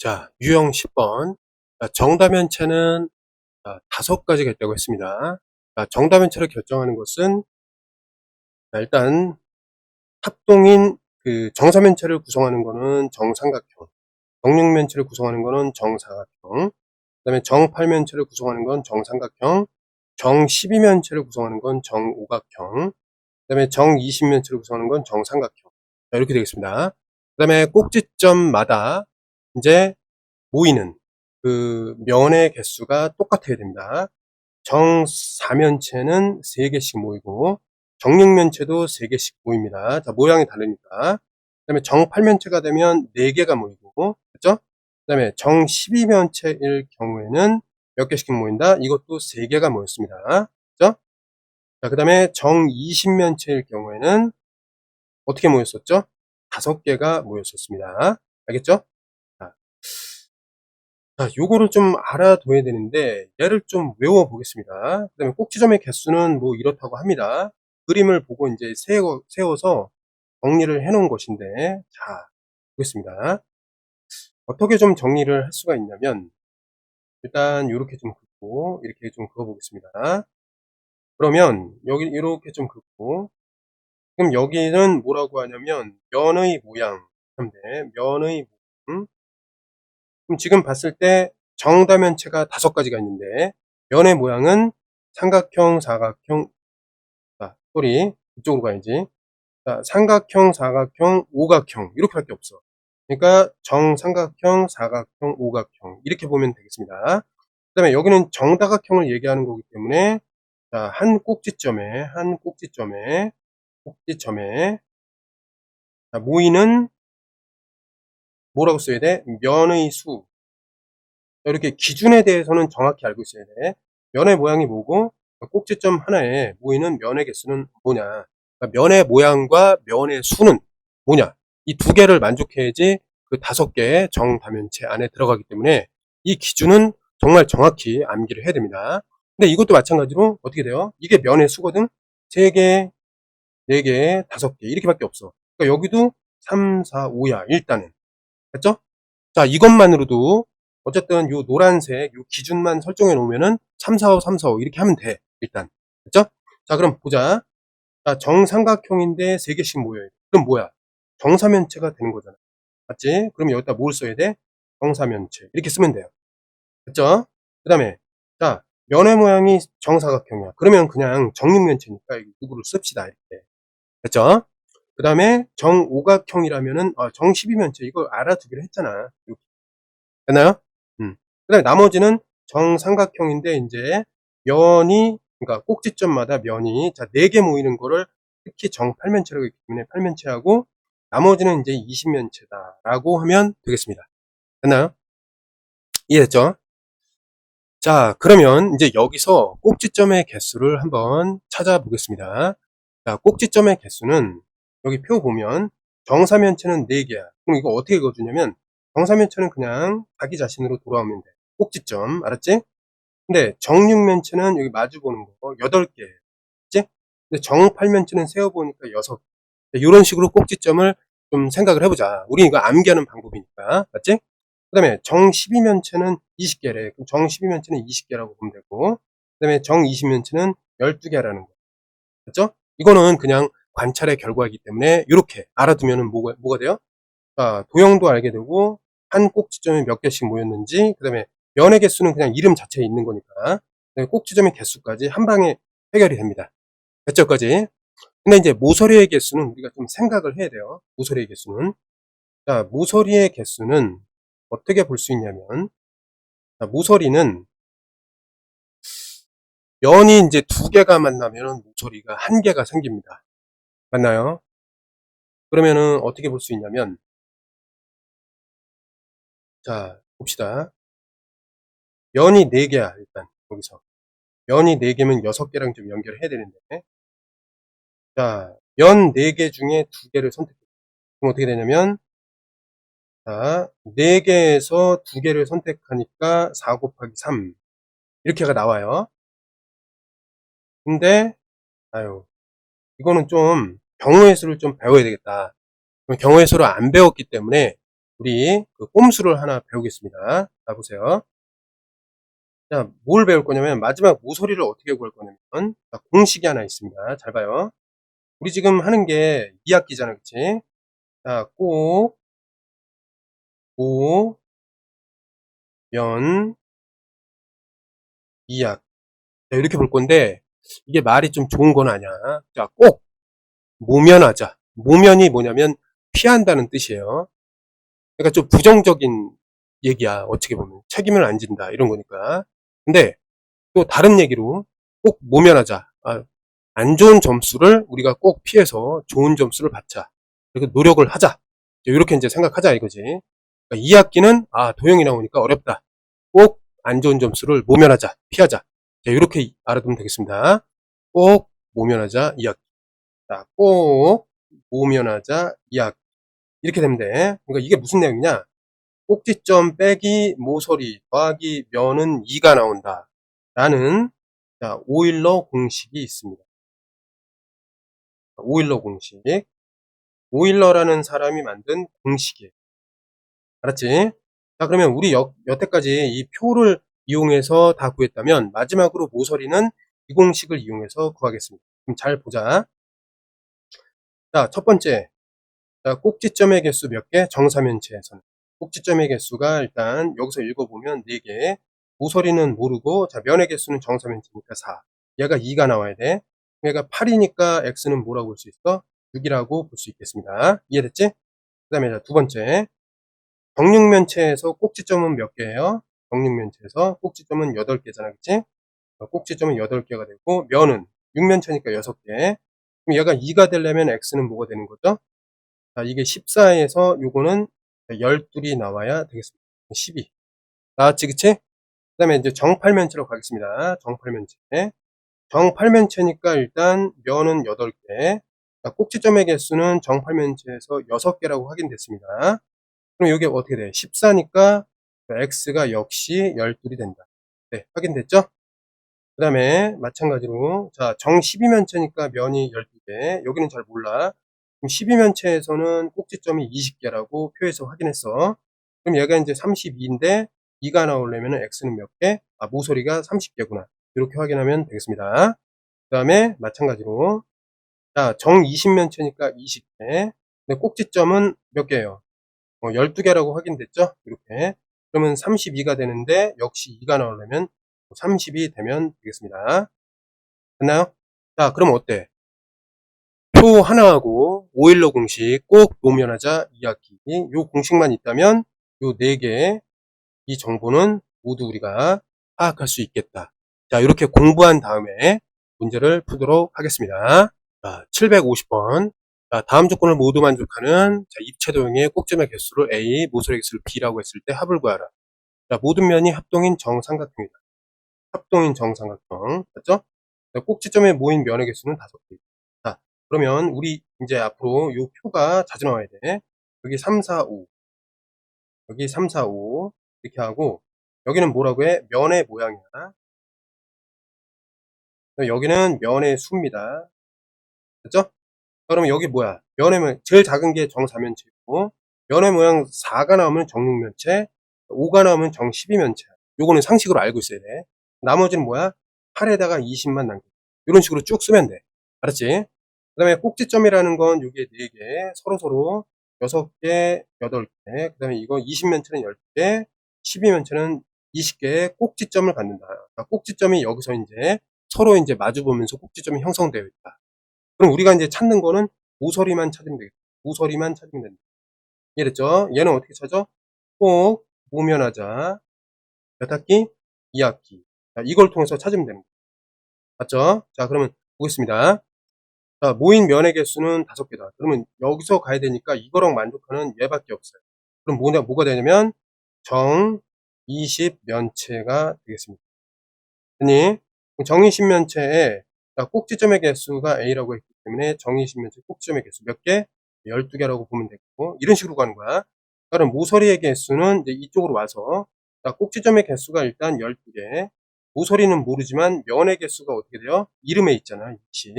자, 유형 10번. 정다면체는 5가지가 있다고 했습니다. 정다면체를 결정하는 것은 일단 합동인 그 정사면체를 구성하는 거는 정삼각형, 정육면체를 구성하는 거는 정사각형, 그다음에 정팔면체를 구성하는 건 정삼각형, 정12면체를 구성하는 건 정오각형, 그다음에 정20면체를 구성하는 건 정삼각형. 이렇게 되겠습니다. 그다음에 꼭지점마다 이제 모이는 그 면의 개수가 똑같아야 됩니다. 정사면체는 3개씩 모이고 정육면체도 3개씩 모입니다. 자, 모양이 다르니까. 그 다음에 정팔면체가 되면 4개가 모이고, 그렇죠? 그 다음에 정12면체일 경우에는 몇 개씩 모인다? 이것도 3개가 모였습니다. 그렇죠? 자, 그 다음에 정20면체일 경우에는 어떻게 모였었죠? 5개가 모였었습니다. 알겠죠? 자, 요거를 좀 알아둬야 되는데 얘를 좀 외워보겠습니다. 그 다음에 꼭지점의 개수는 뭐 이렇다고 합니다. 그림을 보고 이제 세워서 정리를 해 놓은 것인데, 자, 보겠습니다. 어떻게 좀 정리를 할 수가 있냐면, 일단 요렇게 좀 긋고 이렇게 좀 그어 보겠습니다. 그러면 여기 이렇게 좀 긋고, 그럼 여기는 뭐라고 하냐면 면의 모양 하면 돼. 면의 모양. 그럼 지금 봤을 때 정다면체가 5가지가 있는데 면의 모양은 삼각형, 사각형, 소리 이쪽으로 가야지. 삼각형, 사각형, 오각형 이렇게 밖에 없어. 그러니까 정삼각형, 사각형, 오각형 이렇게 보면 되겠습니다. 그 다음에 여기는 정다각형을 얘기하는 거기 때문에 한 꼭지점에 모이는 뭐라고 써야 돼? 면의 수. 이렇게 기준에 대해서는 정확히 알고 있어야 돼. 면의 모양이 뭐고 꼭지점 하나에 모이는 면의 개수는 뭐냐. 그러니까 면의 모양과 면의 수는 뭐냐. 이 2개를 만족해야지 그 5개의 정다면체 안에 들어가기 때문에 이 기준은 정말 정확히 암기를 해야 됩니다. 근데 이것도 마찬가지로 어떻게 돼요? 이게 면의 수거든. 3개, 4개, 5개 이렇게밖에 없어. 그러니까 여기도 3, 4, 5야 일단은. 됐죠? 자, 이것만으로도 어쨌든 요 노란색 요 기준만 설정해 놓으면은 3, 4, 5, 3, 4, 5 이렇게 하면 돼. 일단. 됐죠? 자, 그럼 보자. 자, 정삼각형인데 3개씩 모여요. 그럼 뭐야? 정사면체가 되는 거잖아. 맞지? 그럼 여기다 뭘 써야 돼? 정사면체. 이렇게 쓰면 돼요. 됐죠? 그 다음에, 자, 면의 모양이 정사각형이야. 그러면 그냥 정육면체니까 누구를 씁시다. 이렇게. 됐죠? 그 다음에 정오각형이라면은, 정12면체. 이거 알아두기로 했잖아. 이렇게. 됐나요? 그 다음에 나머지는 정삼각형인데, 이제, 면이, 그러니까 꼭지점마다 면이, 자, 4개 모이는 거를 특히 정팔면체라고 했기 때문에 팔면체하고, 나머지는 이제 20면체다라고 하면 되겠습니다. 됐나요? 이해됐죠? 자, 그러면 이제 여기서 꼭지점의 개수를 한번 찾아보겠습니다. 자, 꼭지점의 개수는 여기 표 보면 정사면체는 4개야. 그럼 이거 어떻게 읽어주냐면 정사면체는 그냥 자기 자신으로 돌아오면 돼. 꼭지점. 알았지? 근데 정육면체는 여기 마주보는 거 8개. 그치? 근데 정팔면체는 세어보니까 6개. 이런 식으로 꼭지점을 좀 생각을 해보자. 우리 이거 암기하는 방법이니까. 맞지? 그 다음에 정12면체는 20개래. 그럼 정12면체는 20개라고 보면 되고, 그 다음에 정20면체는 12개라는 거. 그렇죠? 이거는 그냥 관찰의 결과이기 때문에 이렇게 알아두면은 뭐가 돼요? 도형도 알게 되고, 한 꼭지점에 몇 개씩 모였는지, 그 다음에 면의 개수는 그냥 이름 자체에 있는 거니까, 꼭지점의 개수까지 한 방에 해결이 됩니다. 됐죠까지? 근데 이제 모서리의 개수는 우리가 좀 생각을 해야 돼요. 모서리의 개수는. 자, 모서리의 개수는 어떻게 볼 수 있냐면, 자, 모서리는 면이 이제 2개가 만나면 모서리가 1개가 생깁니다. 맞나요? 그러면은 어떻게 볼 수 있냐면, 자, 봅시다. 면이 4개야, 일단, 여기서. 면이 4개면 6개랑 좀 연결해야 되는데, 자, 면 4개 중에 2개를 선택해. 그럼 어떻게 되냐면, 자, 4개에서 2개를 선택하니까 4 곱하기 3. 이렇게가 나와요. 근데, 아유, 이거는 좀 경우의 수를 좀 배워야 되겠다. 경우의 수를 안 배웠기 때문에 우리 그 꼼수를 하나 배우겠습니다. 자, 보세요. 자, 뭘 배울 거냐면 마지막 모서리를 어떻게 구할 거냐면 자, 공식이 하나 있습니다. 잘 봐요. 우리 지금 하는 게 2학기잖아, 그치? 자, 꼭, 모, 면, 이학. 자, 이렇게 볼 건데 이게 말이 좀 좋은 건 아니야. 자, 꼭 모면하자. 모면이 뭐냐면 피한다는 뜻이에요. 그러니까 좀 부정적인 얘기야. 어떻게 보면 책임을 안 진다 이런 거니까. 근데 또 다른 얘기로 꼭 모면하자. 안 좋은 점수를 우리가 꼭 피해서 좋은 점수를 받자. 이렇게 노력을 하자. 이렇게 이제 생각하자 이거지. 그러니까 2학기는 도형이 나오니까 어렵다. 꼭 안 좋은 점수를 모면하자. 피하자. 자, 이렇게 알아두면 되겠습니다. 꼭 모면하자 2학기. 자, 꼭 모면하자 2학기. 이렇게 되면 돼. 그러니까 이게 무슨 내용이냐? 꼭지점 빼기 모서리 더하기 면은 2가 나온다. 라는 오일러 공식이 있습니다. 오일러 공식. 오일러라는 사람이 만든 공식이에요. 알았지? 자, 그러면 우리 여태까지 이 표를 이용해서 다 구했다면 마지막으로 모서리는 이 공식을 이용해서 구하겠습니다. 그럼 잘 보자. 자, 첫 번째. 자, 꼭지점의 개수 몇 개? 정사면체에서는. 꼭지점의 개수가 일단 여기서 읽어보면 4개. 모서리는 모르고, 자, 면의 개수는 정사면체니까 4. 얘가 2가 나와야 돼. 얘가 8이니까 x는 뭐라고 볼 수 있어? 6이라고 볼 수 있겠습니다. 이해됐지? 그 다음에 두 번째. 정육면체에서 꼭지점은 몇 개예요? 정육면체에서 꼭지점은 8개잖아, 그치? 꼭지점은 8개가 되고, 면은 6면체니까 6개. 그럼 얘가 2가 되려면 x는 뭐가 되는 거죠? 자, 이게 14에서 요거는 12이 나와야 되겠습니다. 12. 나왔지, 그치? 그 다음에 이제 정팔면체로 가겠습니다. 정팔면체. 정팔면체니까 일단 면은 8개. 자, 꼭지점의 개수는 정팔면체에서 6개라고 확인됐습니다. 그럼 이게 어떻게 돼? 14니까 x가 역시 12이 된다. 네, 확인됐죠? 그 다음에 마찬가지로 자, 정 12면체니까 면이 12개. 여기는 잘 몰라. 그럼 12면체에서는 꼭지점이 20개라고 표에서 확인했어. 그럼 얘가 이제 32인데 2가 나오려면 x는 몇 개? 모서리가 30개구나. 이렇게 확인하면 되겠습니다. 그 다음에 마찬가지로 자, 정 20면체니까 20개. 근데 꼭지점은 몇 개예요? 12개라고 확인됐죠? 이렇게. 그러면 32가 되는데 역시 2가 나오려면 30이 되면 되겠습니다. 됐나요? 자, 그럼 어때? 표 하나하고 오일러 공식 꼭 노면하자 2학기. 요 공식만 있다면 요 4개 이 정보는 모두 우리가 파악할 수 있겠다. 자, 이렇게 공부한 다음에 문제를 풀도록 하겠습니다. 자, 750번. 자, 다음 조건을 모두 만족하는 입체도형의 꼭지점의 개수를 A, 모서리 개수를 B라고 했을 때 합을 구하라. 자, 모든 면이 합동인 정삼각형이다. 합동인 정삼각형. 맞죠? 자, 꼭지점에 모인 면의 개수는 5개. 자, 그러면 우리 이제 앞으로 요 표가 자주 나와야 돼. 여기 3, 4, 5. 여기 3, 4, 5. 이렇게 하고, 여기는 뭐라고 해? 면의 모양이야. 여기는 면의 수입니다. 됐죠? 그러면 여기 뭐야? 면의 모양, 제일 작은 게 정사면체고, 면의 모양 4가 나오면 정육면체, 5가 나오면 정12면체. 요거는 상식으로 알고 있어야 돼. 나머지는 뭐야? 8에다가 20만 남겨. 이런 식으로 쭉 쓰면 돼. 알았지? 그 다음에 꼭지점이라는 건 요게 4개, 서로서로 6개, 8개, 그 다음에 이거 20면체는 10개, 12면체는 20개의 꼭지점을 갖는다. 그러니까 꼭지점이 여기서 이제 서로 이제 마주보면서 꼭지점이 형성되어 있다. 그럼 우리가 이제 찾는 거는 모서리만 찾으면 되겠다. 모서리만 찾으면 된다. 이해됐죠? 얘는 어떻게 찾아? 꼭 모면하자. 몇 학기? 2학기. 자, 이걸 통해서 찾으면 됩니다. 맞죠? 자, 그러면 보겠습니다. 자, 모인 면의 개수는 5개다. 그러면 여기서 가야 되니까 이거랑 만족하는 얘밖에 없어요. 그럼 뭐가 되냐면 정 20면체가 되겠습니다. 아니, 정 20면체에 꼭지점의 개수가 A라고 했기 때문에 정 20면체 꼭지점의 개수 몇 개? 12개라고 보면 되고 이런 식으로 가는 거야. 그럼 모서리의 개수는 이제 이쪽으로 와서 꼭지점의 개수가 일단 12개. 모서리는 모르지만 면의 개수가 어떻게 돼요? 이름에 있잖아. 20.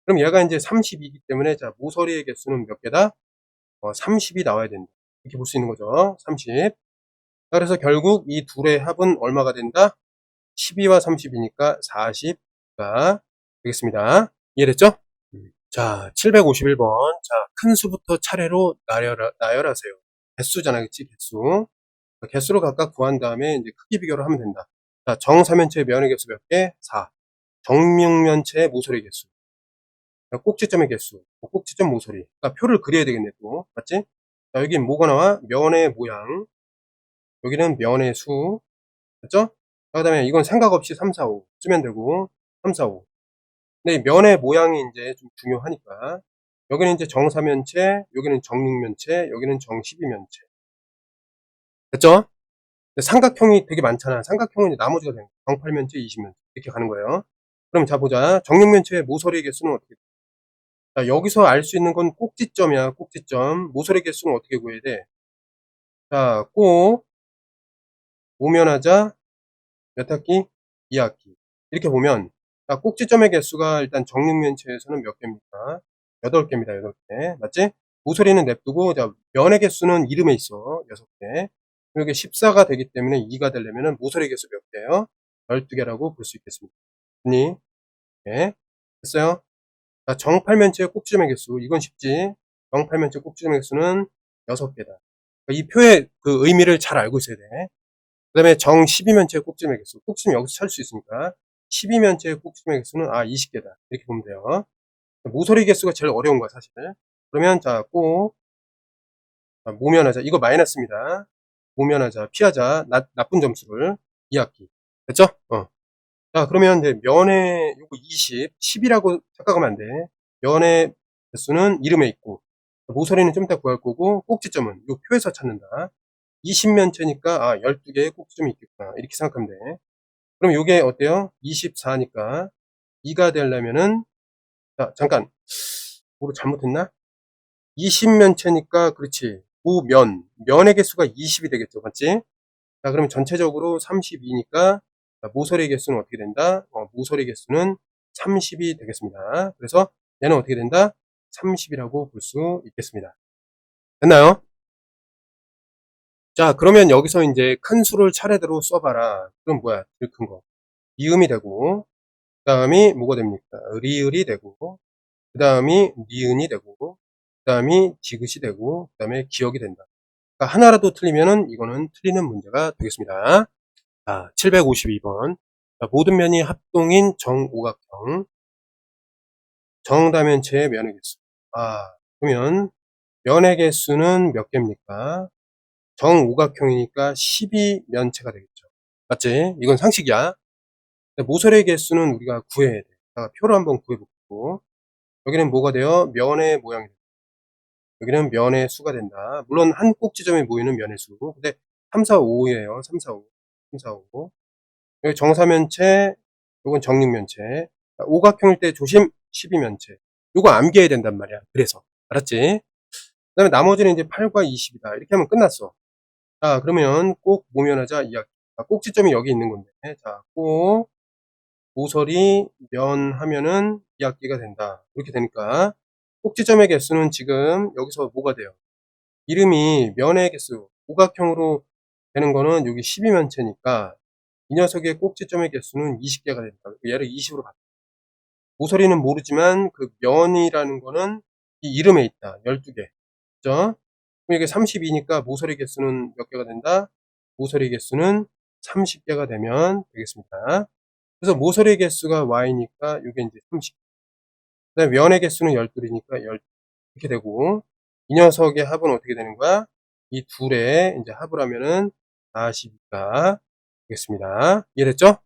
그럼 얘가 이제 32이기 때문에 자, 모서리의 개수는 몇 개다? 30이 나와야 된다. 이렇게 볼 수 있는 거죠. 30. 그래서 결국 이 둘의 합은 얼마가 된다? 12와 30이니까 40가 되겠습니다. 이해됐죠? 자, 751번. 자, 큰 수부터 차례로 나열하세요. 개수잖아, 그치? 개수. 개수로 각각 구한 다음에 이제 크기 비교를 하면 된다. 자, 정사면체의 면의 개수 몇 개? 4. 정육면체의 모서리 개수. 꼭지점의 개수. 꼭지점 모서리. 그러니까 표를 그려야 되겠네, 또. 맞지? 자, 여기 뭐가 나와? 면의 모양. 여기는 면의 수. 맞죠? 그 다음에 이건 생각 없이 3, 4, 5 쓰면 되고, 3, 4, 5. 근데 면의 모양이 이제 좀 중요하니까. 여기는 이제 정사면체, 여기는 정육면체, 여기는 정12면체. 됐죠? 삼각형이 되게 많잖아. 삼각형은 이제 나머지가 되는 거야. 정팔면체, 20면체. 이렇게 가는 거예요. 그럼 자, 보자. 정육면체의 모서리 개수는 어떻게 돼? 자, 여기서 알 수 있는 건 꼭지점이야. 꼭지점. 모서리 개수는 어떻게 구해야 돼? 자, 꼭 오면하자 몇 학기? 2학기. 이렇게 보면 자, 꼭지점의 개수가 일단 정육면체에서는 몇 개입니까? 8개입니다. 8개. 맞지? 모서리는 냅두고 자, 면의 개수는 이름에 있어. 6개. 여기 14가 되기 때문에 2가 되려면 모서리 개수 몇 개예요? 12개라고 볼 수 있겠습니다. 됐니? 네. 됐어요? 자, 정팔면체의 꼭지점의 개수. 이건 쉽지. 정팔면체 꼭지점의 개수는 6개다. 이 표의 그 의미를 잘 알고 있어야 돼. 그 다음에 정 12면체의 꼭지점의 개수. 꼭지점 여기서 찾을 수 있으니까 12면체의 꼭지점의 개수는 20개다. 이렇게 보면 돼요. 모서리 개수가 제일 어려운 거야, 사실. 그러면 자, 꼭 모면하자. 이거 마이너스입니다. 모면하자. 피하자. 나쁜 점수를 2학기. 됐죠? 자, 그러면 이제 면의 요거 20, 10이라고 착각하면 안 돼. 면의 개수는 이름에 있고, 모서리는 좀 이따 구할 거고, 꼭지점은 요 표에서 찾는다. 20면체니까 12개의 꼭지점이 있겠구나. 이렇게 생각하면 돼. 그럼 요게 어때요? 24니까 2가 되려면은 자, 잠깐. 뭐로 잘못했나? 20면체니까 그렇지. 면의 개수가 20이 되겠죠. 맞지? 자, 그러면 전체적으로 32니까 모서리 개수는 어떻게 된다? 모서리 개수는 30이 되겠습니다. 그래서 얘는 어떻게 된다? 30이라고 볼 수 있겠습니다. 됐나요? 자, 그러면 여기서 이제 큰 수를 차례대로 써봐라. 그럼 뭐야? 제일 큰 거. 이음이 되고, 그 다음이 뭐가 됩니까? 리을이 되고, 그 다음이 니은이 되고, 그 다음이 디귿이 되고, 그 다음에 기억이 된다. 그러니까 하나라도 틀리면은 이거는 틀리는 문제가 되겠습니다. 자, 752번. 자, 모든 면이 합동인 정오각형. 정다면체의 면의 개수. 그러면 면의 개수는 몇 개입니까? 정오각형이니까 12면체가 되겠죠. 맞지? 이건 상식이야. 모서리의 개수는 우리가 구해야 돼. 자, 표로 한번 구해볼게요. 여기는 뭐가 돼요? 면의 모양이 돼요. 여기는 면의 수가 된다. 물론 한 꼭지점에 모이는 면의 수. 근데 3, 4, 5예요. 3, 4, 5. 3, 4, 5. 여기 정사면체, 요건 정육면체. 오각형일 때 조심 12면체. 요거 암기해야 된단 말이야. 그래서. 알았지? 그 다음에 나머지는 이제 8과 20이다. 이렇게 하면 끝났어. 자, 그러면 꼭 모면하자 이야기. 꼭지점이 여기 있는 건데. 자, 꼭 모서리 면 하면은 2학기가 된다. 이렇게 되니까 꼭지점의 개수는 지금 여기서 뭐가 돼요? 이름이 면의 개수, 오각형으로 되는 거는 여기 12면체니까 이 녀석의 꼭지점의 개수는 20개가 된다. 얘를 20으로 바꿔. 모서리는 모르지만 그 면이라는 거는 이 이름에 있다. 12개. 그죠? 그럼 이게 32니까 모서리 개수는 몇 개가 된다? 모서리 개수는 30개가 되면 되겠습니다. 그래서 모서리 개수가 y니까 이게 이제 30. 그 다음에 면의 개수는 12이니까 10 이렇게 되고 이 녀석의 합은 어떻게 되는 거야? 이 둘의 이제 합을 하면은 40가 되겠습니다. 이해됐죠?